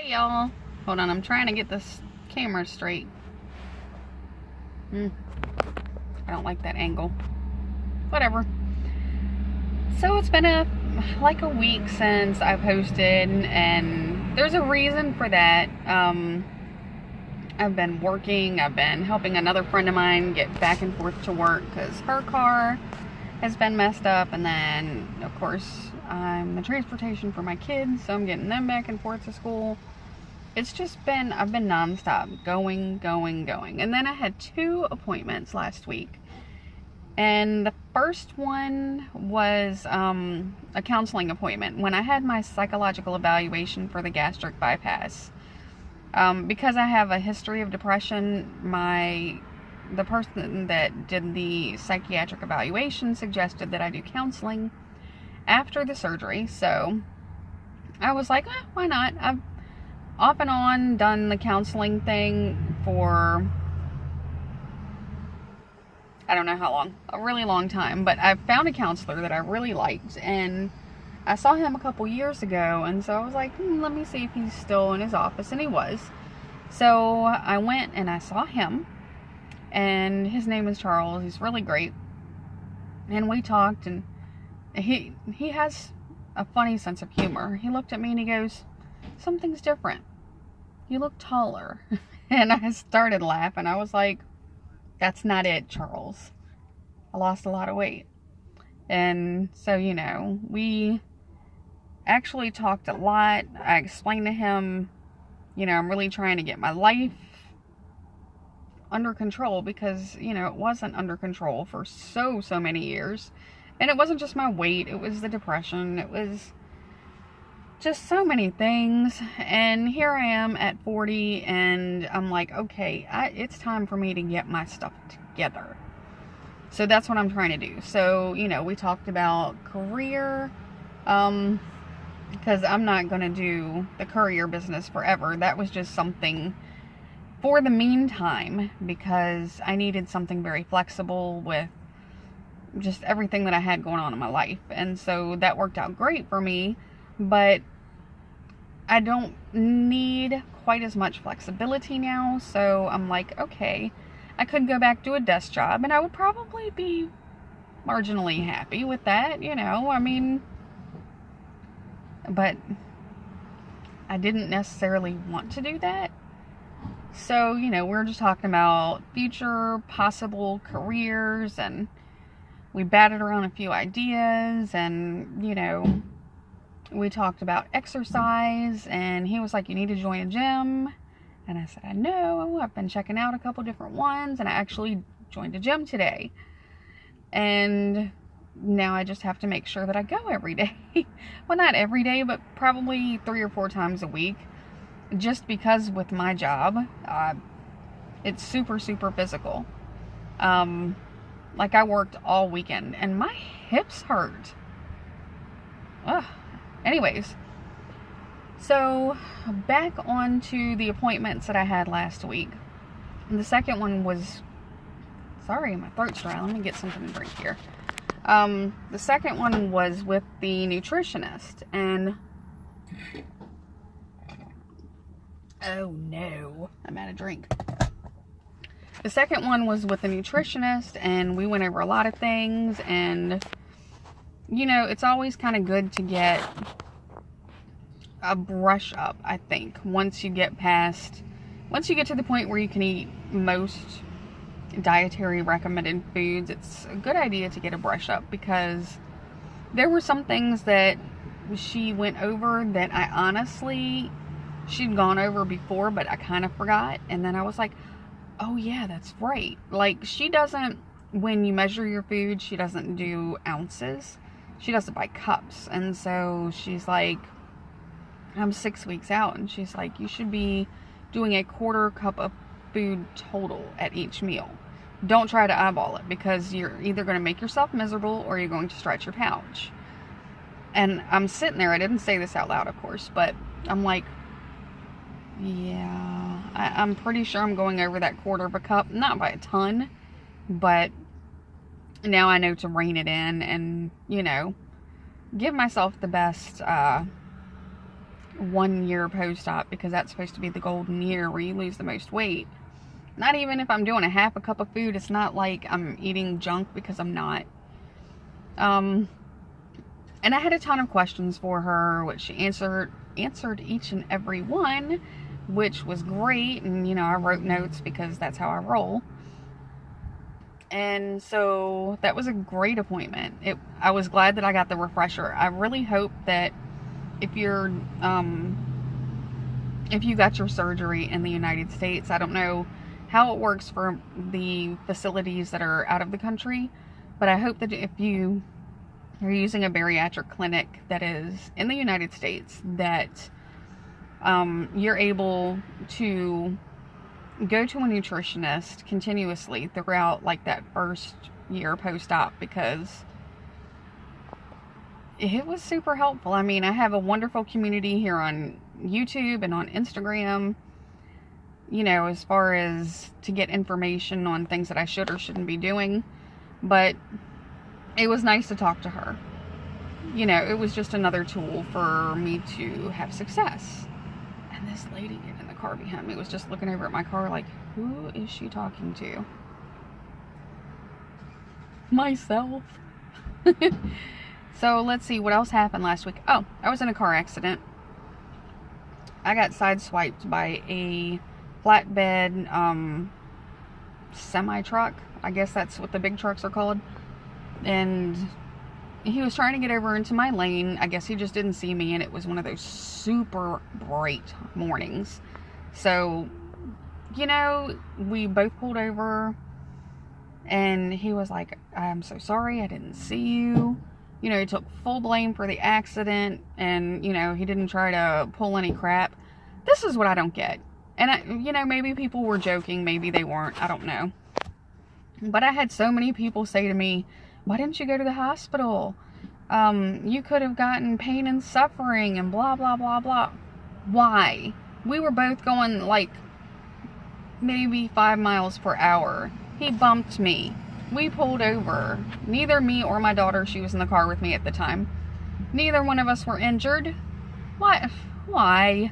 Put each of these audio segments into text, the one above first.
Hey y'all, hold on, I'm trying to get this camera straight. I don't like that angle. Whatever. So it's been like a week since I posted, and there's a reason for that. I've been working, I've been helping another friend of mine get back and forth to work because her car has been messed up, and then of course I'm the transportation for my kids, so I'm getting them back and forth to school. It's just been, I've been nonstop, going. And then I had 2 appointments last week. And the first one was a counseling appointment when I had my psychological evaluation for the gastric bypass. Because I have a history of depression, the person that did the psychiatric evaluation suggested that I do counseling after the surgery. So I was like, why not? I've off and on done the counseling thing for I don't know how long, a really long time, but I found a counselor that I really liked, and I saw him a couple years ago, and so I was like, let me see if he's still in his office, and he was. So I went and I saw him, and his name is Charles. He's really great, and we talked, and he has a funny sense of humor. He looked at me and he goes, "Something's different. You look taller." And I started laughing. I was like, "That's not it, Charles. I lost a lot of weight." And so, we actually talked a lot. I explained to him, I'm really trying to get my life under control because, it wasn't under control for so many years. And it wasn't just my weight. It was the depression. It was just so many things. And here I am at 40, and I'm like, okay, it's time for me to get my stuff together. So that's what I'm trying to do. So, we talked about career, because I'm not going to do the courier business forever. That was just something for the meantime, because I needed something very flexible with just everything that I had going on in my life. And so that worked out great for me, but I don't need quite as much flexibility now. So I'm like, okay, I could go back to a desk job, and I would probably be marginally happy with that, but I didn't necessarily want to do that. So, we're just talking about future possible careers, and we batted around a few ideas, and, we talked about exercise, and he was like, "You need to join a gym." And I said, "I know, I've been checking out a couple different ones, and I actually joined a gym today. And now I just have to make sure that I go every day." Well, not every day, but probably 3 or 4 times a week. Just because with my job, it's super physical. Like I worked all weekend, and my hips hurt. Ugh. Anyways, so back on to the appointments that I had last week. And the second one was, sorry, my throat's dry. Let me get something to drink here. The second one was with the nutritionist, and oh no, I'm out of drink. The second one was with the nutritionist, and we went over a lot of things, and it's always kind of good to get a brush up, I think. Once you get to the point where you can eat most dietary recommended foods, it's a good idea to get a brush up, because there were some things that she went over that I honestly, she'd gone over before, but I kind of forgot. And then I was like, oh yeah, that's right. Like, she doesn't, when you measure your food, she doesn't do ounces. She does it by cups. And so she's like, I'm 6 weeks out, and she's like, you should be doing a 1/4 cup of food total at each meal. Don't try to eyeball it, because you're either going to make yourself miserable or you're going to stretch your pouch. And I'm sitting there, I didn't say this out loud, of course, but I'm like, yeah, I'm pretty sure I'm going over that 1/4 of a cup, not by a ton, but now I know to rein it in and, give myself the best 1 year post-op, because that's supposed to be the golden year where you lose the most weight. Not even if I'm doing a half a cup of food. It's not like I'm eating junk, because I'm not. And I had a ton of questions for her, which she answered each and every one, which was great. And, you know, I wrote notes because that's how I roll. And so that was a great appointment. I was glad that I got the refresher. I really hope that if you got your surgery in the United States, I don't know how it works for the facilities that are out of the country, but I hope that if you are using a bariatric clinic that is in the United States, that you're able to go to a nutritionist continuously throughout like that first year post-op, because it was super helpful. I mean, I have a wonderful community here on YouTube and on Instagram, you know, as far as to get information on things that I should or shouldn't be doing. But it was nice to talk to her. You know, it was just another tool for me to have success. And this lady in the car behind me was just looking over at my car like, who is she talking to? Myself. So let's see what else happened last week. Oh, I was in a car accident. I got sideswiped by a flatbed semi-truck. I guess that's what the big trucks are called. And he was trying to get over into my lane. I guess he just didn't see me, and it was one of those super bright mornings. So, you know, we both pulled over, and he was like, I'm so sorry, I didn't see you. You know, he took full blame for the accident, and, you know, he didn't try to pull any crap. This is what I don't get. And, you know, maybe people were joking, maybe they weren't, I don't know. But I had so many people say to me, why didn't you go to the hospital? You could have gotten pain and suffering and blah, blah, blah, blah. Why? We were both going like maybe 5 miles per hour. He bumped me. We pulled over. Neither me or my daughter, she was in the car with me at the time, neither one of us were injured. What? Why?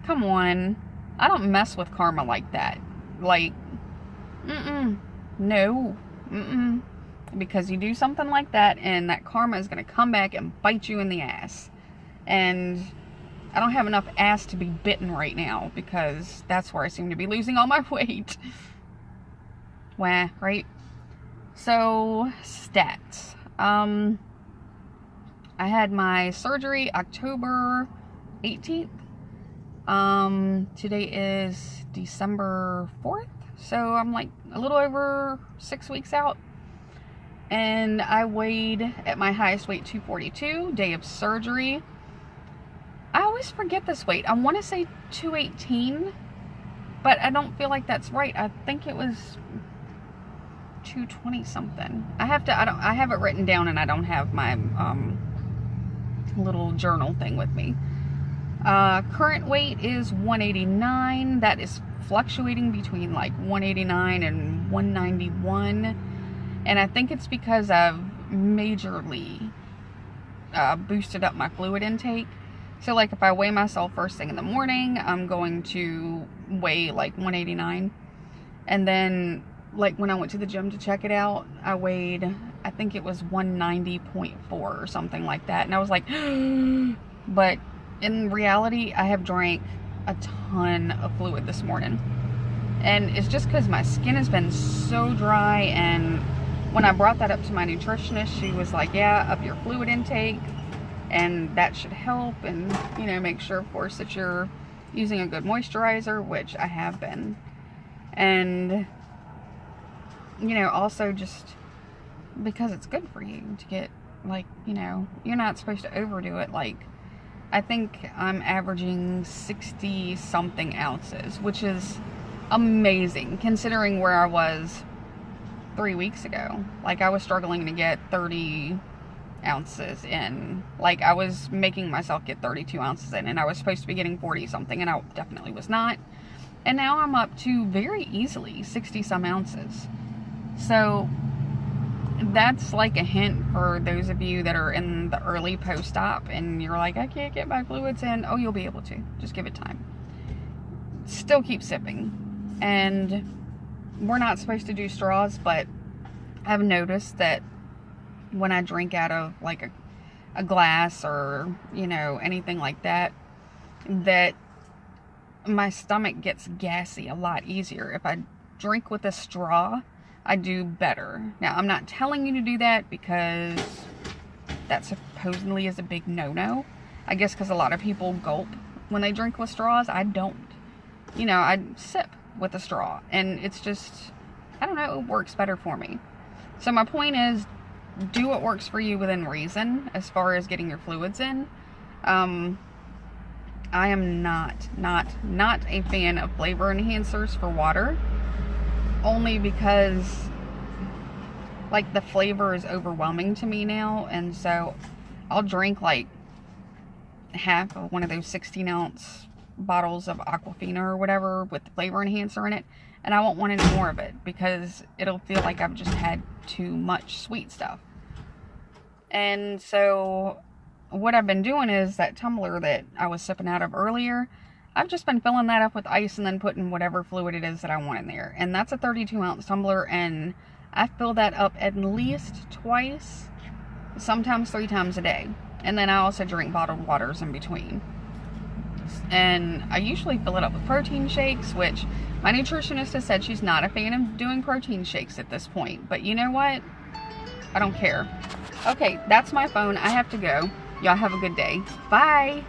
Come on. I don't mess with karma like that. Like, no. Because you do something like that, and that karma is going to come back and bite you in the ass. And I don't have enough ass to be bitten right now, because that's where I seem to be losing all my weight. Wah, right? So, stats. I had my surgery October 18th. Today is December 4th. So I'm like a little over 6 weeks out. And I weighed at my highest weight 242, day of surgery. I always forget this weight. I want to say 218, but I don't feel like that's right. I think it was 220 something. I have it written down, and I don't have my little journal thing with me. Current weight is 189. That is fluctuating between like 189 and 191. And I think it's because I've majorly boosted up my fluid intake. So like if I weigh myself first thing in the morning, I'm going to weigh like 189. And then like when I went to the gym to check it out, I weighed, I think it was 190.4 or something like that. And I was like, but in reality, I have drank a ton of fluid this morning. And it's just because my skin has been so dry. And when I brought that up to my nutritionist, she was like, yeah, up your fluid intake, and that should help. And, you know, make sure, of course, that you're using a good moisturizer, which I have been. And, you know, also just because it's good for you to get, like, you know, you're not supposed to overdo it. Like, I think I'm averaging 60 something ounces, which is amazing considering where I was 3 weeks ago. Like, I was struggling to get 30 ounces in. Like, I was making myself get 32 ounces in, and I was supposed to be getting 40 something, and I definitely was not. And now I'm up to very easily 60 some ounces. So that's like a hint for those of you that are in the early post-op and you're like, I can't get my fluids in. Oh, you'll be able to. Just give it time. Still keep sipping. And we're not supposed to do straws, but I've noticed that when I drink out of like a glass or, you know, anything like that, that my stomach gets gassy a lot easier. If I drink with a straw, I do better. Now, I'm not telling you to do that because that supposedly is a big no-no. I guess because a lot of people gulp when they drink with straws. I don't. You know, I sip with a straw, and it's just, I don't know, it works better for me. So my point is, do what works for you within reason as far as getting your fluids in. I am not a fan of flavor enhancers for water, only because like the flavor is overwhelming to me now, and so I'll drink like half of one of those 16-ounce bottles of Aquafina or whatever with the flavor enhancer in it, and I won't want any more of it because it'll feel like I've just had too much sweet stuff. And so what I've been doing is that tumbler that I was sipping out of earlier, I've just been filling that up with ice and then putting whatever fluid it is that I want in there. And that's a 32-ounce tumbler, and I fill that up at least twice, sometimes 3 times a day. And then I also drink bottled waters in between. And I usually fill it up with protein shakes, which my nutritionist has said she's not a fan of doing protein shakes at this point. But you know what? I don't care. Okay, that's my phone. I have to go. Y'all have a good day. Bye.